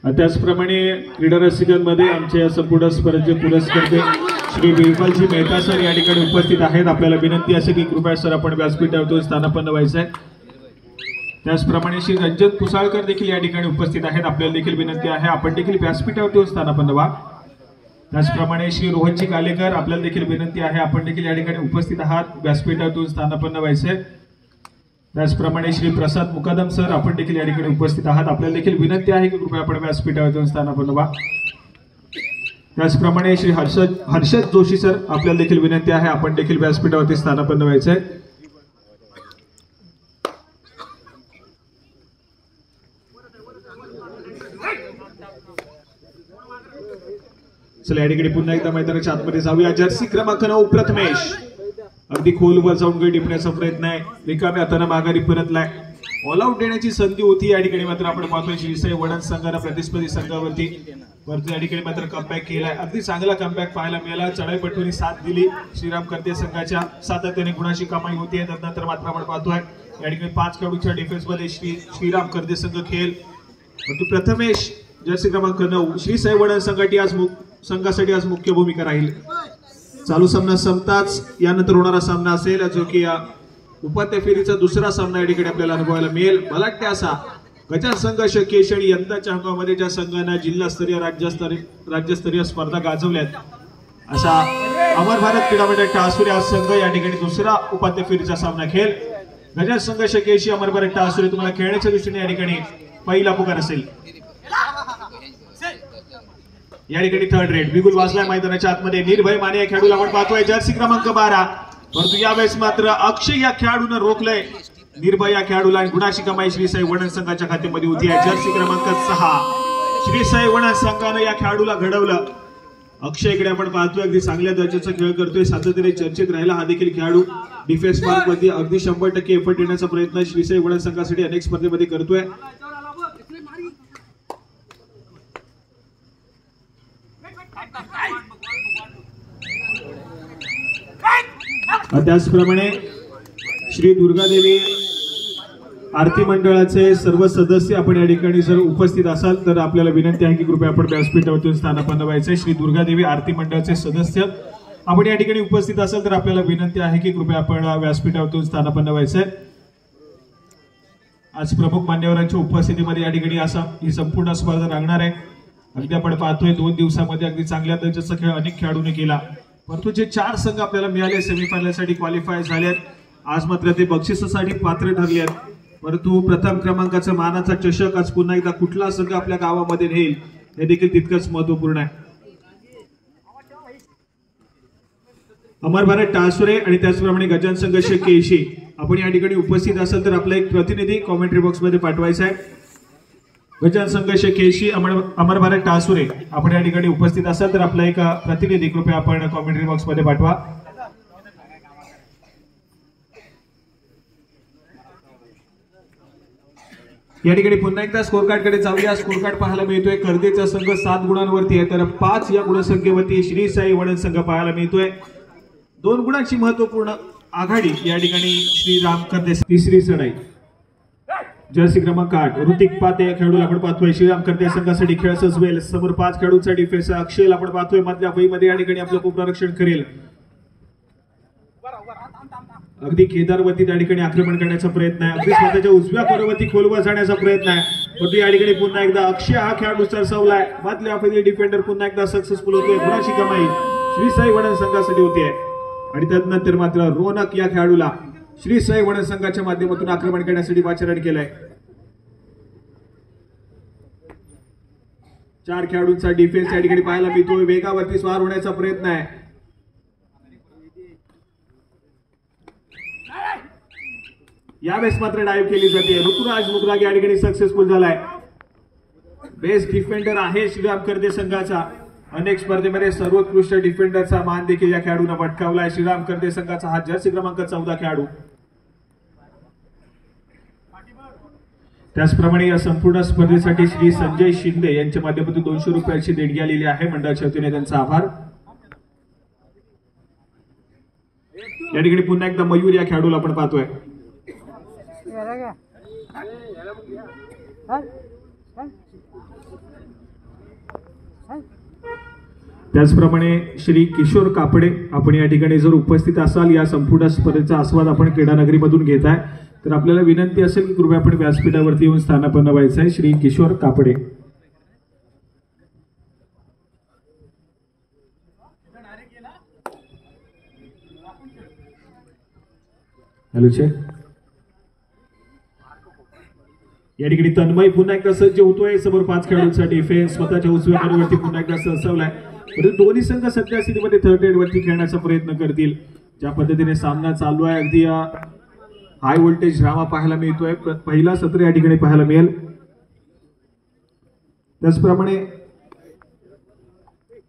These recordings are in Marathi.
त्याचप्रमाणे क्रीडा रसिकांमध्ये आमच्या संपूर्ण स्पर्धेचे पुरस्कर्ते श्री बिरबलजी मेहता सर या ठिकाणी उपस्थित आहेत। आपल्याला विनंती असे की कृपया सर आपण व्यासपीठावरून स्थानापन्न व्हायचं आहे। त्याचप्रमाणे श्री रंजन पुसाळकर देखील या ठिकाणी उपस्थित आहेत। आपल्याला देखील विनंती आहे आपण देखील व्यासपीठावरून स्थानापन्न व्हा। त्याचप्रमाणे श्री रोहनजी कालेकर आपल्याला देखील विनंती आहे आपण देखील या ठिकाणी उपस्थित आहात, व्यासपीठावरून स्थानापन्न व्हायचं आहे। त्याचप्रमाणे श्री प्रसाद मुकादम सर आपण देखील या ठिकाणी उपस्थित आहात। आपल्याला देखील विनंती आहे की कृपया आपण व्यासपीठावरून स्थानापन्न व्हा। त्याचप्रमाणे श्री हर्षद जोशी सर आपल्याला देखील विनंती आहे आपण देखील व्यासपीठावरती स्थानापन्न व्हायचं आहे। चला या ठिकाणी पुन्हा एकदा मैदानाच्या आतमध्ये जाऊया। जर्सी क्रमांक 9 प्रथमेश अगदी खोलवर जाऊन गडी टिपण्याचा प्रयत्न आहे, रिकाम्या हाताने माघारी परतलाय। ऑल आउट देण्याची संधी होती या ठिकाणी, मात्र आपण पाहतोय श्रीसाई वडण संघाने प्रतिस्पर्धी संघावरती परत या ठिकाणी मात्र कमबॅक केलाय। अगदी चांगला कमबॅक पाहायला मिळाला, चढाईपटूने साथ दिली श्रीराम करते संघाच्या, सातत्याने गुणाची कमाई होती। त्यानंतर मात्र आपण पाहतोय या ठिकाणी 5 खेळाडूंच्या डिफेन्स मध्ये श्रीराम करते संघ खेळ, परंतु प्रथमेश जर्सी क्रमांक 9 श्रीसाई वडण संघासाठी आज मुख्य भूमिका राहील। चालू सामना संपताच यानंतर होणारा सामना असेल जो की उपांत्य फेरीचा दुसरा सामना या ठिकाणी आपल्याला अनुभवायला मिळेल। मला वाटते असा गजानन संघर्ष केश आणि यंदाच्या हंगामामध्ये ज्या संघांना जिल्हास्तरीय राज्यस्तरीय स्पर्धा गाजवल्यात असा अमर भारत क्रीडा मंडळ टासुरे हा संघ या ठिकाणी दुसरा उपांत्य फेरीचा सामना खेळ। गजानन संघर्ष केश अमर भारत टासुरे तुम्हाला खेळण्याच्या दृष्टीने या ठिकाणी पहिला पुकार असेल। या ठिकाणी थर्ड रेड बिगुल वाजलाय मैदानाच्या आतमध्ये, निर्भय माने या खेळाडूला आपण पाहतोय जर्सी क्रमांक 12, परंतु यावेळेस मात्र अक्षय या खेळाडूने रोखलंय निर्भय या खेळाडूला आणि गुणाची कमाई श्रीसाई वडण संघाच्या खात्यामध्ये होती आहे। जर्सी क्रमांक 6 श्रीसाई वडण संघाने या खेळाडूला घडवलं। अक्षयकडे आपण पाहतोय अगदी चांगल्या दर्जाचा खेळ करतोय, सातत्याने चर्चेत राहिला हा देखील खेळाडू। डिफेन्स मार्क मध्ये अगदी 100% एफर्ट देण्याचा प्रयत्न श्रीसाई वडण संघासाठी अनेक स्पर्धेमध्ये करतोय। त्याचप्रमाणे श्री दुर्गादेवी आरती मंडळाचे सर्व सदस्य आपण या ठिकाणी जर उपस्थित असाल तर आपल्याला विनंती आहे की कृपया आपण व्यासपीठावरून स्थानापन्न व्हायचे। श्री दुर्गादेवी आरती मंडळाचे सदस्य आपण या ठिकाणी उपस्थित असाल तर आपल्याला विनंती आहे की कृपया आपण व्यासपीठावरून स्थानापन्न व्हायचे। आज प्रमुख मान्यवरांच्या उपस्थितीमध्ये या ठिकाणी ही संपूर्ण स्पर्धा रंगणार आहे। अगदी आपण पाहतोय 2 दिवसामध्ये अगदी चांगल्या दर्जाचा खेळ अनेक खेळाडूंनी केला, परंतु जे 4 संघ आपल्याला मिळाले सेमीफायनलसाठी क्वालिफाय झालेत आज मात्र ते बक्षिसासाठी पात्र ठरले आहेत। परंतु प्रथम क्रमांकाचा मानाचा चषक आज पुन्हा एकदा कुठला संघ आपल्या गावामध्ये नेईल हे देखील तितकंच महत्त्वपूर्ण आहे। अमर भारत टासुरे आणि त्याचप्रमाणे गजानन संघर्ष केशी आपण या ठिकाणी उपस्थित असाल तर आपला एक प्रतिनिधी कॉमेंट्री बॉक्स मध्ये पाठवायचा आहे। गजानन संघर्ष केशी अमर भारत टासुरे आपण या ठिकाणी उपस्थित असाल तर आपला एक प्रतिनिधी कृपया आपण कॉमेंट्री बॉक्स मध्ये पाठवा। या ठिकाणी पुन्हा एकदा स्कोर कार्ड कडे जाऊया। स्कोर कार्ड पाहायला मिळतोय कर्देचा संघ 7 गुणांवरती आहे तर 5 या गुणसंख्येवरती श्रीसाई वडण संघ पाहायला मिळतोय। 2 गुणांची महत्वपूर्ण आघाडी या ठिकाणी श्रीराम कर्दे। तिसरी चढाई जर्सी क्रमांक 8 ऋतिक पाते या खेळाडूला आपण पाहतोय श्रीराम कर्दे संघासाठी खेळ सजवेल। समोर 5 खेळाडूंचा डिफेन्स अक्षय आपण पाहतोय मधल्या फळीमध्ये या ठिकाणी आपलं उपरक्षण करेल। अगदी केदारवरती त्या ठिकाणी आक्रमण करण्याचा प्रयत्न आहे, अगदी स्वतःच्या उजव्या कोरवरती खोलवर जाण्याचा प्रयत्न आहे, परंतु या ठिकाणी पुन्हा एकदा अक्षय हा खेळाडू सरसावलाय। मधल्या फळीतील डिफेंडर पुन्हा एकदा सक्सेसफुल होतोय। गुणाची कमाई श्रीसाई वडण संघासाठी होतीये आणि त्यानंतर मात्र रोनक या खेळाडूला श्रीसाई वडण संघाच्या माध्यमातून आक्रमण करण्यासाठी पाचारण केलंय। 4 खेळाडूंचा डिफेन्स या ठिकाणी पाहायला मिळतोय, वेगावरती स्वार होण्याचा प्रयत्न आहे। यावेळेस मात्र डाईव्ह केली जाते, ऋतुराज मुगराग या ठिकाणी सक्सेसफुल झालाय। बेस्ट डिफेंडर आहे श्रीराम कर्दे संघाचा अनेक स्पर्धेमध्ये सर्वोत्कृष्ट डिफेंडरचा मान देखील या खेळाडूंना पटकावलाय. श्रीराम कर्ते संघाचा हा जर्सी क्रमांक 14 खेळाडू. त्याचप्रमाणे या संपूर्ण स्पर्धेसाठी श्री संजय शिंदे यांच्या माध्यमातून 200 रुपयाची देणगी आलेली आहे. मंडळाच्या वतीने त्यांचा आभार. या ठिकाणी पुन्हा एकदा मयूर या खेळाडूला आपण पाहतोय. त्याचप्रमाणे श्री किशोर कापडे, आपण या ठिकाणी जर उपस्थित असाल, या संपूर्ण स्पर्धेचा आस्वाद आपण क्रीडा नगरीमधून घेताय, तर आपल्याला विनंती असेल की कृपया आपण व्यासपीठावरती येऊन स्थानापन्न व्हायचं आहे. श्री किशोर कापडे. Hello check. या ठिकाणी तन्मय पुन्हा एकदा सज्ज होतोय. समोर 5 खेळाडूंचा डिफेन्स स्वतःच्या उजव्या कडवरती पुन्हा एकदा सरसावलाय. परंतु दोन्ही संघ सध्या स्थितीमध्ये थर्ड एड वरती खेळण्याचा प्रयत्न करतील. ज्या पद्धतीने सामना चालू आहे, अगदी हाय व्होल्टेज ड्रामा पाहायला मिळतोय. पहिला सत्र या ठिकाणी पाहायला मिळेल. त्याचप्रमाणे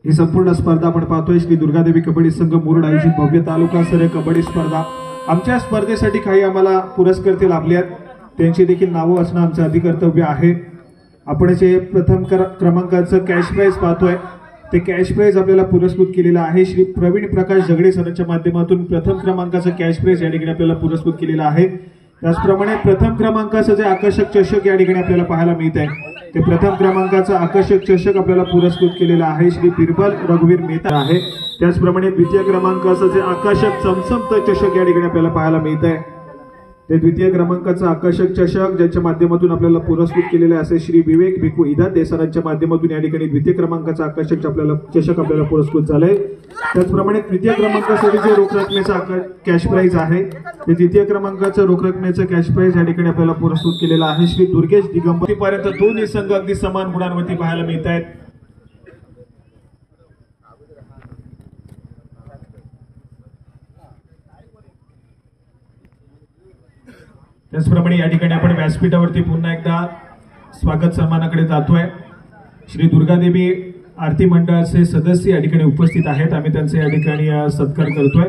ही संपूर्ण स्पर्धा आपण पाहतोय श्री दुर्गादेवी कबड्डी संघ मुरुड आयोजित भव्य तालुका स्तरीय कबड्डी स्पर्धा. आमच्या स्पर्धेसाठी काही आम्हाला पुरस्कर्ते लाभले आहेत, त्यांची देखील नावं असणं आमचं अधिकर्तव्य आहे. आपण जे प्रथम क्रमांकाचं कॅश प्राइज पाहतोय, ते कॅश प्राइज आपल्याला पुरस्कृत केलेलं आहे. श्री प्रवीण प्रकाश जगडे सरांच्या माध्यमातून प्रथम क्रमांकाचं कॅश प्राइज या ठिकाणी आपल्याला पुरस्कृत केलेलं आहे. त्याचप्रमाणे प्रथम क्रमांकाचं जे आकर्षक चषक या ठिकाणी आपल्याला पाहायला मिळत आहे, ते प्रथम क्रमांकाचं आकर्षक चषक आपल्याला पुरस्कृत केलेलं आहे श्री बिरबल रघुवीर मेहता आहे. त्याचप्रमाणे द्वितीय क्रमांकाचं जे आकर्षक चमचमत चषक या ठिकाणी आपल्याला पाहायला मिळत आहे, ते द्वितीय क्रमांकाचं आकर्षक चषक ज्यांच्या माध्यमातून आपल्याला पुरस्कृत केलेले असे श्री विवेक भिकू इदा देसरांच्या माध्यमातून या ठिकाणी द्वितीय क्रमांकाचं आकर्षक चषक आपल्याला पुरस्कृत झालंय. त्याचप्रमाणे तृतीय क्रमांकासाठी जे रोख रकमेचा कॅश प्राइज आहे, ते द्वितीय क्रमांकाचं रोख रकमेचं कॅश प्राइज या ठिकाणी आपल्याला पुरस्कृत केलेलं आहे श्री दुर्गेश दिगंबर. पर्यंत दोन्ही संघ अगदी समान गुणांवरती पाहायला मिळत आहेत. त्याचप्रमाणे या ठिकाणी आपण व्यासपीठावरती पुन्हा एकदा स्वागत सन्मानाकडे जातोय. श्री दुर्गादेवी आरती मंडळाचे सदस्य या ठिकाणी उपस्थित आहेत, आम्ही त्यांचे या ठिकाणी सत्कार करतोय.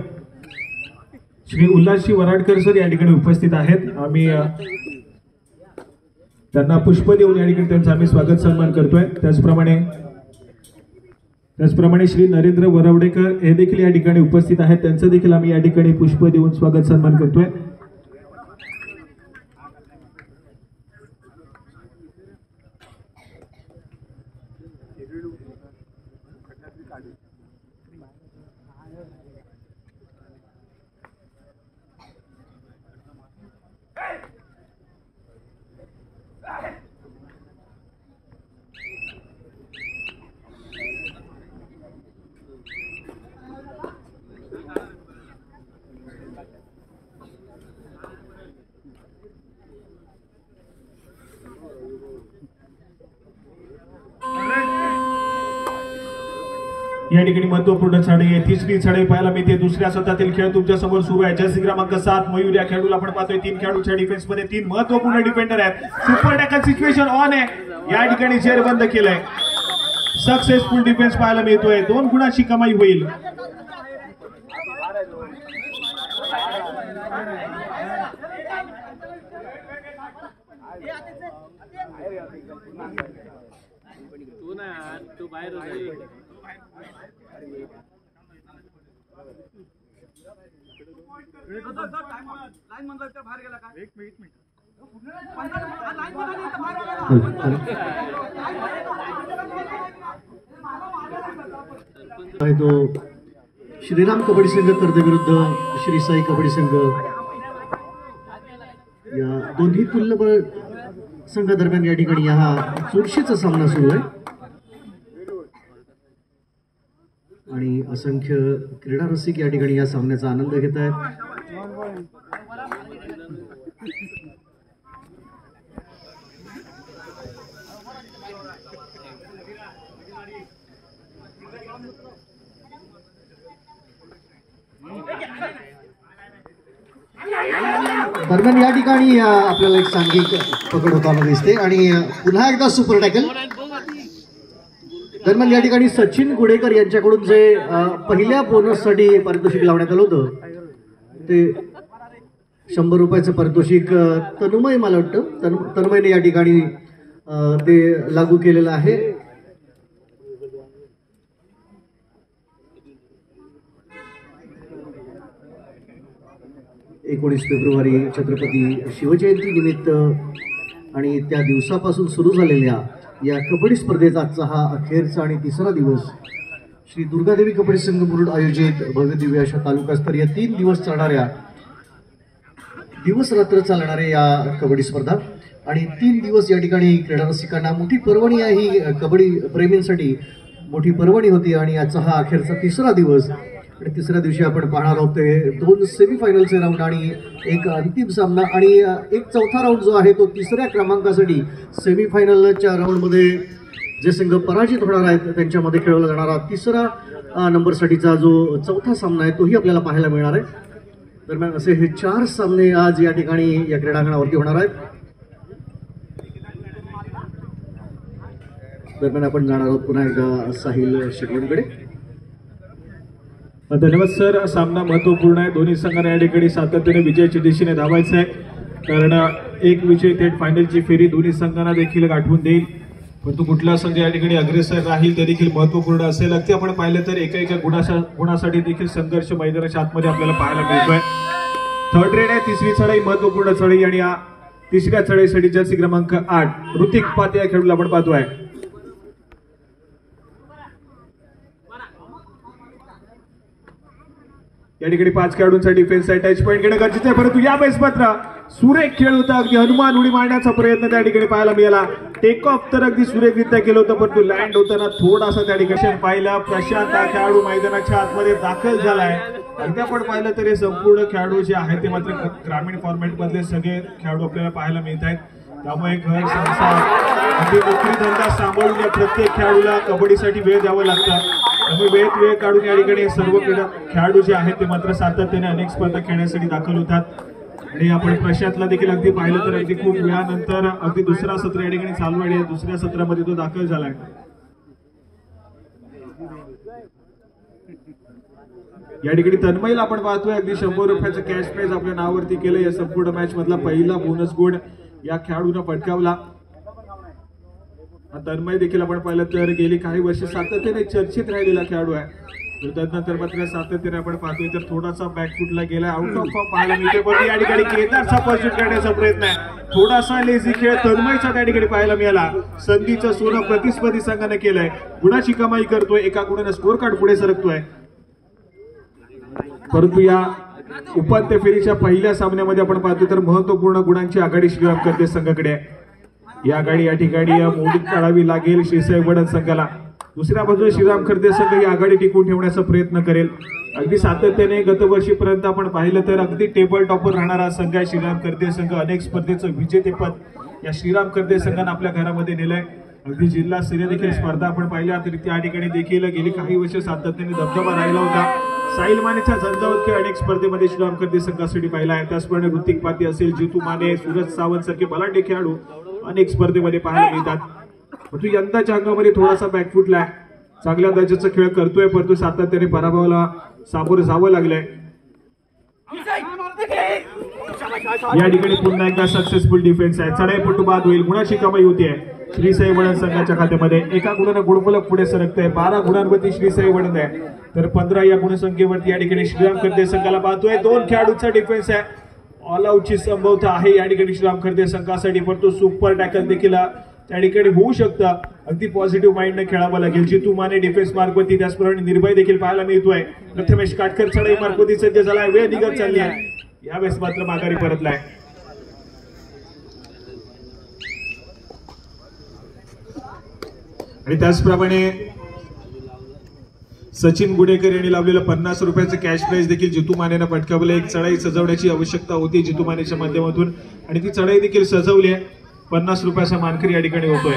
श्री उल्हासजी वराडकर सर या ठिकाणी उपस्थित आहेत, आम्ही त्यांना पुष्प देऊन या ठिकाणी त्यांचा आम्ही स्वागत सन्मान करतोय. त्याचप्रमाणे श्री नरेंद्र वरवडेकर हे देखील या ठिकाणी उपस्थित आहेत, त्यांचं देखील आम्ही या ठिकाणी पुष्प देऊन स्वागत सन्मान करतोय. या ठिकाणी महत्वपूर्ण चढाई आहे, तिसरी चढाई पाहायला मिळते. दुसऱ्या सत्रातील खेळ तुमच्या समोर सुरू आहे. जर्सी क्रमांक 7 मयूर या खेळाडूला आपण पाहतोय. 3 खेळाडूच्या डिफेन्स मध्ये 3 महत्वपूर्ण डिफेंडर आहेत. सुपर टॅकल सिच्युएशन ऑन आहे, या ठिकाणी चेअर बंद केलंय. सक्सेसफुल डिफेन्स पाहायला मिळतोय. 2 गुणाची कमाई होईल. तो श्रीराम कबड्डी संघ कर्ते विरुद्ध श्री साई कबड्डी संघ या दोन्ही तुल्यबळ संघादरम्यान या ठिकाणी हा चुरशीचा सामना सुरू आहे आणि असंख्य क्रीडा रसिक या ठिकाणी या सामन्याचा आनंद घेत आहेत. दरम्यान या ठिकाणी आपल्याला एक सांघिक पकड होताना दिसते आणि पुन्हा एकदा सुपर टॅकल दरम्यान या ठिकाणी सचिन गुडेकर यांच्याकडून जे पहिल्या बोनससाठी पारितोषिक लावण्यात आलं होतं ते 100 रुपयाचं पारितोषिक तन्मय, मला वाटतं तन्मयने या ठिकाणी ते लागू केलेलं आहे. एकोणीस फेब्रुवारी छत्रपती शिवजयंती निमित्त आणि त्या दिवसापासून सुरू झालेल्या या कबड्डी स्पर्धेचा आजचा हा अखेरचा आणि तिसरा दिवस श्री दुर्गादेवी कबड्डी संघ मुरुड आयोजित भव्य दिव्य अशा तालुकास्तरीय 3 दिवस चालणाऱ्या दिवस रात्र चालणाऱ्या या कबड्डी स्पर्धा आणि 3 दिवस या ठिकाणी क्रीडा रसिकांना मोठी पर्वणी आहे. ही कबड्डी प्रेमींसाठी मोठी पर्वणी होती आणि आजचा हा अखेरचा तिसरा दिवस आणि तिसऱ्या दिवशी आपण पाहणार आहोत ते 2 सेमीफायनलचे राऊंड आणि एक अंतिम सामना आणि एक चौथा राऊंड जो आहे तो तिसऱ्या क्रमांकासाठी सेमीफायनलच्या राऊंडमध्ये जे संघ पराजित होणार आहेत त्यांच्यामध्ये खेळवला जाणारा तिसरा नंबरसाठीचा जो चौथा सामना आहे तोही आपल्याला पाहायला मिळणार आहे. दरम्यान असे हे 4 सामने आज या ठिकाणी या क्रीडांगणावरती होणार आहेत. दरम्यान आपण जाणार आहोत पुन्हा एकदा साहिल शेटवणकडे. धन्यवाद सर. सामना महत्वपूर्ण आहे. दोन्ही संघांना या ठिकाणी सातत्याने विजयाच्या दिशेने धावायचं आहे, कारण एक विजय थेट फायनलची फेरी दोन्ही संघांना देखील गाठवून देईल. परंतु कुठला संघ या ठिकाणी अग्रेसर राहील ते देखील महत्वपूर्ण असेल. अगदी आपण पाहिलं तर एका गुणासाठी देखील संघर्ष मैदानाच्या आतमध्ये आपल्याला पाहायला मिळतोय. थर्ड रेड आहे, तिसरी चढाई महत्वपूर्ण चढाई आणि या तिसऱ्या चढाईसाठी जर्सी क्रमांक 8 ऋतिक पाते या खेळाडूला आपण पाहतोय. या ठिकाणी 5 खेळाडूंचा डिफेन्स आहे. टच पॉईंट घेणं गरजेचं आहे, परंतु या बेस मात्र सुरेख खेळ होता. अगदी हनुमान उडी मारण्याचा प्रयत्न त्या ठिकाणी पाहायला मिळाला. टेक ऑफ तर अगदी सुरेखरित्या केलं होतं, परंतु लँड होताना थोडासा त्या ठिकाणी पाहिलं. प्रशांत हा खेळाडू मैदानाच्या आतमध्ये दाखल झालाय. अगदी आपण पाहिलं तर हे संपूर्ण खेळाडू जे आहेत ते मात्र ग्रामीण फॉर्मॅट मधले सगळे खेळाडू आपल्याला पाहायला मिळत आहेत. त्यामुळे घर संसार अगदी नोकरी धंदा सांभाळून या प्रत्येक खेळाडूला कबड्डीसाठी वेळ द्यावा लागतं. त्यामुळे वेळ काढून या ठिकाणी सर्व खेळाडू जे आहेत ते मात्र सातत्याने अनेक स्पर्धा खेळण्यासाठी दाखल होतात. आणि आपण प्रशांतला देखील अगदी पाहिलं तर अगदी खूप वेळानंतर अगदी दुसरा सत्र या ठिकाणी चालू आहे. दुसऱ्या सत्रामध्ये तो दाखल झालाय. या ठिकाणी तन्मयला आपण पाहतोय अगदी 100 रुपयाचं कॅश प्राइज आपल्या नावावरती केलं. या संपूर्ण मॅच मधला पहिला बोनस गुण या खेळाडूने पटकावला. तन्मय देखील आपण पाहिलं तर गेली काही वर्ष सातत्याने चर्चेत राहिलेला खेळाडू आहे. त्यानंतर मात्र सातत्याने आपण पाहतोय तर थोडासा बॅकफुटला गेला, आउट ऑफ फॉर्म पाहायला मिळते. पण या ठिकाणी केदारचा परस्यूट करण्याचा प्रयत्न आहे. थोडासा लेझी खेळ तन्मयचा त्या ठिकाणी पाहायला मिळाला. संधीचं सोनं प्रतिस्पर्धी संघाने केलंय. गुणाची कमाई करतोय, एका गुणाने स्कोर कार्ड पुढे सरकतोय. परंतु या उपांत्य फेरीच्या पहिल्या सामन्यामध्ये आपण पाहतो तर महत्वपूर्ण गुणांची आघाडी श्रीराम करते संघाकडे आहे. ही आघाडी या ठिकाणी मोडीत काढावी लागेल श्रीसाई वडद संघाला. दुसऱ्या बाजूला श्रीराम खर्दे संघ ही आघाडी टिकवून ठेवण्याचा प्रयत्न करेल. अगदी सातत्याने गतवर्षीपर्यंत आपण पाहिलं तर अगदी टेबल टॉपर राहणारा संघ आहे श्रीराम खर्दे संघ. अनेक स्पर्धेचं विजेतेपद या श्रीराम खर्दे संघाने आपल्या घरामध्ये नेलंय. अगदी जिल्हा स्तरीय देखील स्पर्धा आपण पाहिल्या तरी त्या ठिकाणी देखील गेली काही वर्ष सातत्याने दबदबा राहिला होता. साहिल मानेच्या झंझावत अनेक स्पर्धेमध्ये श्रीराम खर्दे संघासाठी पाहिला आहे. त्याचप्रमाणे ऋतिक पाती असेल, जितू माने, सूरज सावंत सारखे बलाढ्य खेळाडू अनेक स्पर्धेमध्ये पाहायला मिळतात. परंतु यंदाच्या अंगामध्ये थोडासा बॅकफुटला चांगल्या दर्जाचा खेळ करतोय, परंतु सातत्याने पराभवाला सामोरं जावं लागलंय. या ठिकाणी पुन्हा एकदा सक्सेसफुल डिफेन्स आहे. चढाईपटू बाद होईल. गुणाची कमाई होतीये श्रीसाई वडद संघाच्या खात्यामध्ये. एका गुणानं गुणफलक पुढे सरकतंय. 12 गुणांवरती श्रीसाई वडद आहे तर 15 या गुणसंख्येवरती या ठिकाणी श्रीराम खर्दे संघाला पाहतोय. 2 खेळाडूंचा डिफेन्स आहे. ऑल आउटची संभवता आहे या ठिकाणी श्रीराम खर्दे संघासाठी, परंतु सुपर टॅकल देखील त्या ठिकाणी होऊ शकतं. अगदी पॉझिटिव्ह माइंडने खेळावं लागेल. जितू माने डिफेन्स मार्गवरती, त्याचप्रमाणे निर्भय देखील पाहायला मिळतोय. प्रथमेश काटकर चढाई मार्गवरती सज्ज झालाय. वेळ निघत चालली आहे. यावेळेस मात्र माघारी परतलाय. आणि त्याचप्रमाणे सचिन गुडेकर यांनी लावलेलं 50 रुपयाचं कॅश प्राइज देखील जितू मानेनं पटकावलं. एक चढाई सजवण्याची आवश्यकता होती जितू मानेच्या माध्यमातून आणि ती चढाई देखील सजवली आहे. 50 रुपयाचा मानकरी या ठिकाणी होतोय.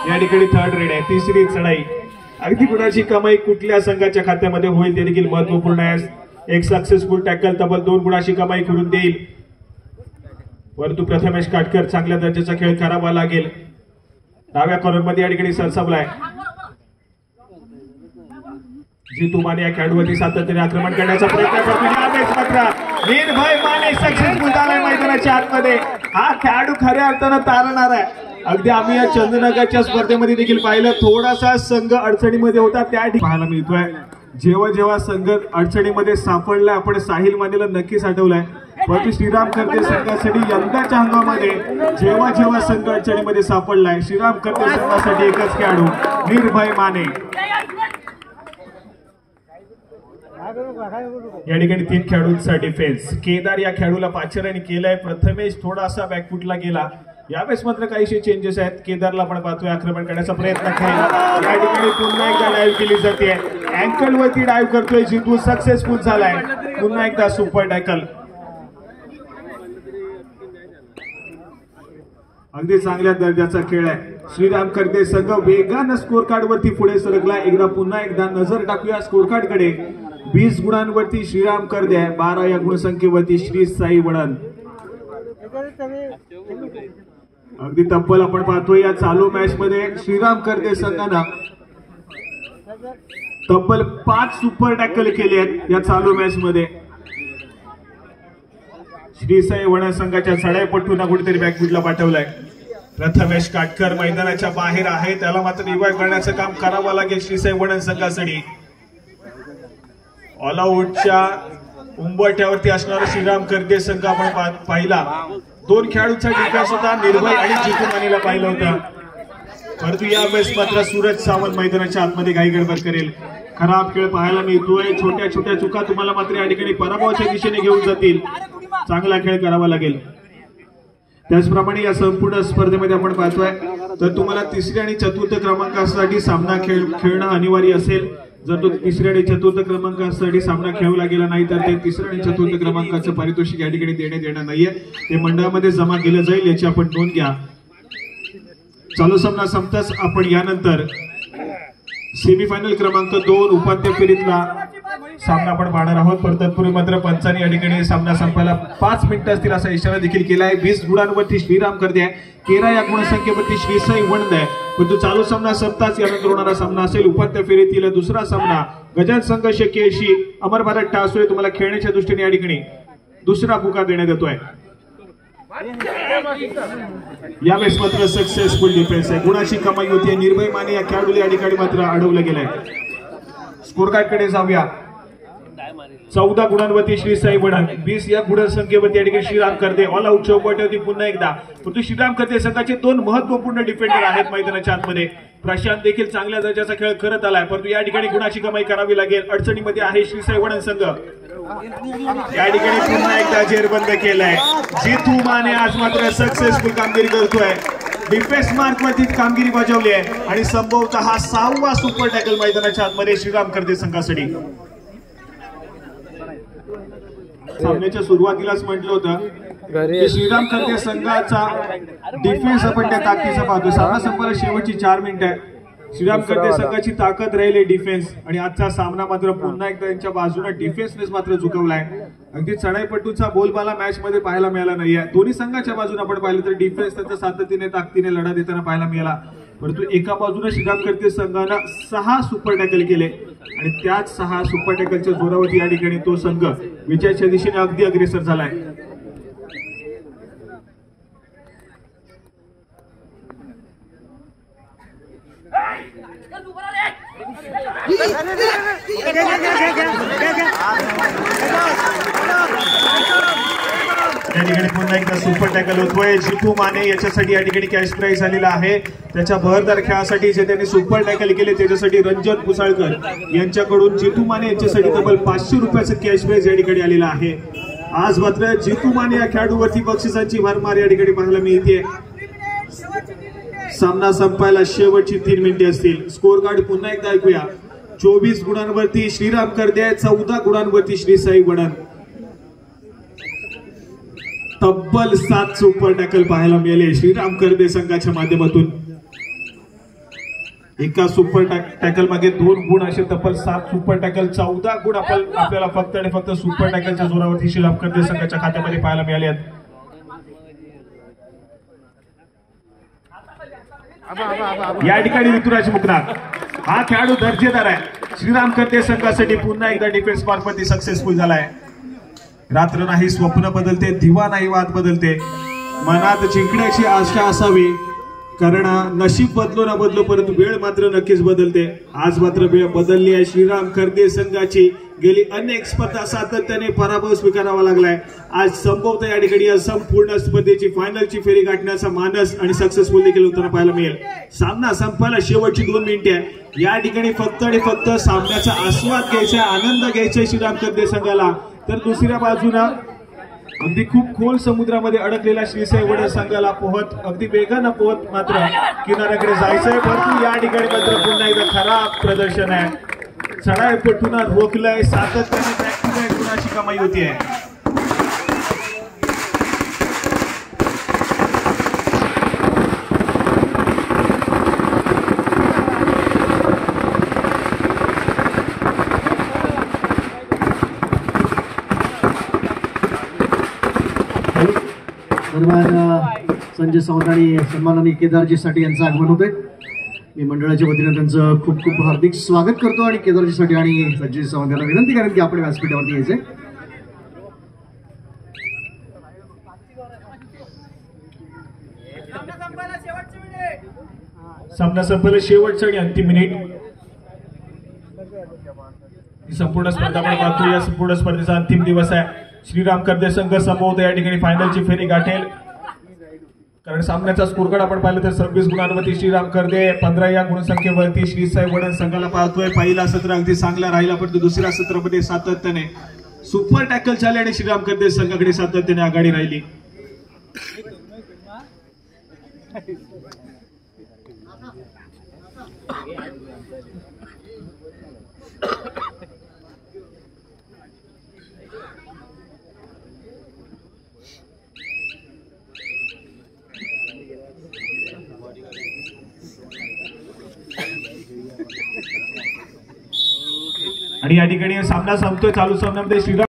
या ठिकाणी थर्ड रेड आहे. तिसरी चढाई. अगदी गुणाची कमाई कुठल्या संघाच्या खात्यामध्ये होईल ते देखील महत्वपूर्ण आहे. एक सक्सेसफुल टॅकल तब्बल 2 गुणाची कमाई करून देईल, परंतु प्रथमेश काटकर चांगल्या दर्जाचा खेळ करावा लागेल. डाव्या कॉर्नरमध्ये या ठिकाणी सरसावलाय. जितू माने या खेळाडूवरती सातत्याने आक्रमण करण्याचा प्रयत्न करतो. यावेळेस मात्र निर्भय माने सक्सेसफुल झालाय मैदानाच्या आतमध्ये. हा खेळाडू खऱ्या अर्थानं तारणार आहे. अगदी आम्ही या चंद्रनगरच्या स्पर्धेमध्ये देखील पाहिलं, थोडासा संघ अडचणीमध्ये होता त्या ठिकाणी पाहायला मिळतोय. जेव्हा जेव्हा संघ अडचणीमध्ये सापडलाय, आपण साहिल मानेला नक्कीच आठवलाय, परंतु श्रीराम कर्ते संघासाठी यंदाच्या हंगामामध्ये जेव्हा जेव्हा संघ अडचणीमध्ये सापडलाय, श्रीराम कर्ते संघासाठी एकच खेळाडू निर्भय माने. या ठिकाणी 3 खेळाडूंचा डिफेन्स. केदार या खेळाडूला पाचराने केलाय. प्रथमेश थोडासा बॅकफुटला गेला. यावेळेस मात्र काहीशे चेंजेस आहेत. केदारला आपण पाहतोय आक्रमण करण्याचा प्रयत्न करेल. या ठिकाणी पुन्हा एकदा डाईव्ह केली जाते. अँकल वरती डाईव्ह करतोय जितू, सक्सेसफुल झालाय. पुन्हा एकदा सुपर टॅकल. अगदी चांगल्या दर्जाचा खेळ आहे. श्रीराम कर्ते संघ वेगानं स्कोर कार्ड वरती पुढे सरकला. पुन्हा एकदा नजर टाकूया स्कोर कार्ड कडे. 20 गुणांवरती श्रीराम कर्ते आहे, 12 या गुणसंख्येवरती श्री साई वडन. अगदी तब्बल आपण पाहतोय या चालू मॅच मध्ये श्रीराम कर्ते संघानं तब्बल 5 सुपर टॅकल केले आहेत या चालू मॅच मध्ये. श्री साई वडन संघाच्या सडाईपट्टूंना कुठेतरी बॅकफुटला पाठवलाय. प्रथमेश काटकर मैदानाच्या बाहेर आहे, त्याला मात्र रिवाइव्ह करण्याचं काम करावं लागेल श्री साई वडन संघासाठी. ऑल आउटच्या उंबरठ्यावरती असणारा श्रीराम कर्ते संघ आपण पाहिला. 2 खेळाडूंचा डिफेन्स होता, निर्भय आणि जितू मानेला पाहिलं होतं. परंतु यावेळेस मात्र सूरज सावंत मैदानाच्या आतमध्ये घाई गडबड करेल. खराब खेळ पाहायला मिळतोय. छोट्या छोट्या चुका तुम्हाला मात्र या ठिकाणी पराभवाच्या दिशेने घेऊन जातील. चांगला खेळ करावा लागेल. त्याचप्रमाणे या संपूर्ण स्पर्धेमध्ये आपण पाहतोय तर तुम्हाला 3ऱ्या आणि 4थ्या क्रमांकासाठी सामना खेळणं अनिवार्य असेल. जर तो 3ऱ्या आणि 4थ्या क्रमांकासाठी सामना खेळला गेला नाही तर ते 3ऱ्या आणि 4थ्या क्रमांकाचं पारितोषिक या ठिकाणी देण्यात येणार नाहीये. ते मंडळामध्ये जमा केलं जाईल, याची आपण नोंद घ्या. चालू सामना संपताच आपण यानंतर सेमीफायनल क्रमांक 2 उपांत्य फेरीतला सामना आपण पाहणार आहोत. परंतु तत्पूर्वी मात्र पंचांनी या ठिकाणी सामना संपायला 5 मिनिटं असतील असा इशारा देखील केला आहे. 20 गुणांवरती श्रीराम कर्ते आहे, 13 या गुणसंख्येवरती श्री साई वडन आहे. परंतु चालू सामना संपताच यानंतर होणारा सामना असेल उपांत्य फेरीतील दुसरा सामना गजान संघ शेकेशी अमर भारत टासुळे. तुम्हाला खेळण्याच्या दृष्टीने या ठिकाणी दुसरा पुकार देण्यात येतोय. यावेळेस मात्र सक्सेसफुल डिफेन्स आहे. गुणाची कमाई होती. निर्भय माने या खेळाडूला या ठिकाणी मात्र अडवलं गेलंय. स्कोर कार्ड कडे जाऊया. 14 गुणांवरती श्री साई वडन, 20 या गुणसंख्येवरती या ठिकाणी श्रीराम कर्ते. ऑल आउट चौकटीवरती पुन्हा एकदा. परंतु श्रीराम कर्ते संघाचे 2 महत्वपूर्ण डिफेंडर आहेत मैदानाच्या आतमध्ये. प्रशांत देखील चांगल्या दर्जाचा खेळ करत आलाय, परंतु या ठिकाणी गुणाची कमाई करावी लागेल. अडचणीमध्ये आहे श्री साई वडन संघ. या ठिकाणी पुन्हा एकदा जेरबंद केलाय. जितू माने आज मात्र सक्सेसफुल कामगिरी करतोय. डिफेन्स मार्क वरती कामगिरी बजावली आहे आणि संभवतः 6वा सुपर टॅकल मैदानाच्या आतमध्ये श्रीराम कर्ते संघासाठी. सामन्याच्या सुरुवातीलाच म्हटलं होतं की श्रीराम कर्ते संघाचा डिफेन्स आपण त्या ताकदीचा पाहतो. सामना संपायला शेवटची 4 मिनिटं आहे. श्रीराम कर्ते संघाची ताकद राहिली डिफेन्स आणि आजचा सामना मात्र पुन्हा एकदा त्यांच्या बाजूने डिफेन्सनेच मात्र झुकवलाय. अगदी चढाईपट्टूचा बोलबाला मॅच मध्ये पाहायला मिळाला नाहीये. दोन्ही संघाच्या बाजूने आपण पाहिलं तर डिफेन्स त्यांचा सातत्याने ताकदीने लढा देताना पाहायला मिळाला. परंतु एका बाजूने श्रीराम कर्ते संघानं 6 सुपर टॅकल केले आणि त्याच 6 सुपर टॅकलच्या जोरावरती या ठिकाणी तो संघ विजयाच्या दिशेने अगदी अग्रेसर झालाय. या ठिकाणी पुन्हा एकदा सुपर टॅकल होतोय. जितू माने याच्यासाठी या ठिकाणी कॅश प्राइज आलेला आहे. त्याच्या बहरदार खेळासाठी जे त्यांनी सुपर टॅकल केले त्याच्यासाठी रंजन पुसाळकर यांच्याकडून जितू माने यांच्यासाठी तब्बल 500 रुपयाचं कॅश प्राइज या ठिकाणी आलेला आहे. आज मात्र जितू माने या खेळाडूवरती बक्षिसांची भरमार या ठिकाणी पाहायला मिळते. सामना संपायला शेवटची 3 मिनिटे असतील. स्कोर कार्ड पुन्हा एकदा ऐकूया. 24 गुणांवरती श्रीराम कर्ते, 14 गुणांवरती श्री साई वडन. तब्बल 7 सुपर टॅकल पाहायला मिळाले श्रीराम कर्ते संघाच्या माध्यमातून. एका सुपर टॅकल मागे 2 गुण असे तब्बल 7 सुपर टॅकल, 14 गुण आपल्याला फक्त आणि फक्त सुपर टॅकलच्या जोरावरती श्रीराम कर्ते संघाच्या खात्यामध्ये पाहायला मिळाले आहेत. या ठिकाणी ऋतुराज मुकनाथ हा खेळाडू दर्जेदार आहे. श्रीराम करते संघासाठी पुन्हा एकदा डिफेन्स मार्फत सक्सेसफुल झालाय. रात्र नाही स्वप्न बदलते, दिवा नाही वाद बदलते. मनात जिंकण्याची आशा असावी, कारण नशीब बदलो ना बदलो परंतु वेळ मात्र नक्कीच बदलते. आज मात्र वेळ बदलली आहे. श्रीराम करते संघाची गेली अनेक स्पर्धा सातत्याने पराभव स्वीकारावा लागलाय. आज संभवतः या ठिकाणी या संपूर्ण स्पर्धेची फायनलची फेरी गाठण्याचा मानस आणि सक्सेसफुल देखील होताना पाहायला मिळेल. सामना संपायला शेवटची 2 मिनिटे आहे. या ठिकाणी फक्त आणि फक्त सामन्याचा आस्वाद घ्यायचा, आनंद घ्यायचा श्रीराम करते संघाला. तर दुसऱ्या बाजूनं अगदी खूप खोल समुद्रामध्ये अडकलेला श्रीसाई वडद संघाला पोहत, अगदी वेगानं पोहत मात्र किनाऱ्याकडे जायचंय. परंतु या ठिकाणी मात्र पुन्हा एकदा खराब प्रदर्शन आहे. चढाईपटून रोखलंय, सातत्याने बॅक टू बॅक गुणाची कमाई होतीये. दरम्यान संजय सावंत आणि सन्माननीय केदारजी साठी यांचं आगमन होतंय. मी मंडळाच्या वतीने त्यांचं खूप खूप हार्दिक स्वागत करतो आणि केदारजी साठी आणि संजय सावंत यांना विनंती करेन की आपण व्यासपीठावरती यायचंय. सामना संपला शेवटचा आणि अंतिम मिनिट. ही संपूर्ण स्पर्धा आपण पाहतो. या संपूर्ण स्पर्धेचा अंतिम दिवस आहे. श्रीराम करते संघ संभवतः या ठिकाणी फायनलची फेरी गाठेल, कारण सामन्याचा स्कोर कार्ड आपण पाहिलं तर 26 गुणांवरती श्रीराम करते, 15 या गुणसंख्येवरती श्रीसाई वडद संघाला पाहतोय. पहिला सत्र अगदी चांगला राहिला, पण दुसऱ्या सत्रामध्ये सातत्याने सुपर टॅकल झाले आणि श्रीराम करते संघाकडे सातत्याने आघाडी राहिली. आणि या ठिकाणी सामना संपतोय. चालू सामन्यामध्ये श्रीराम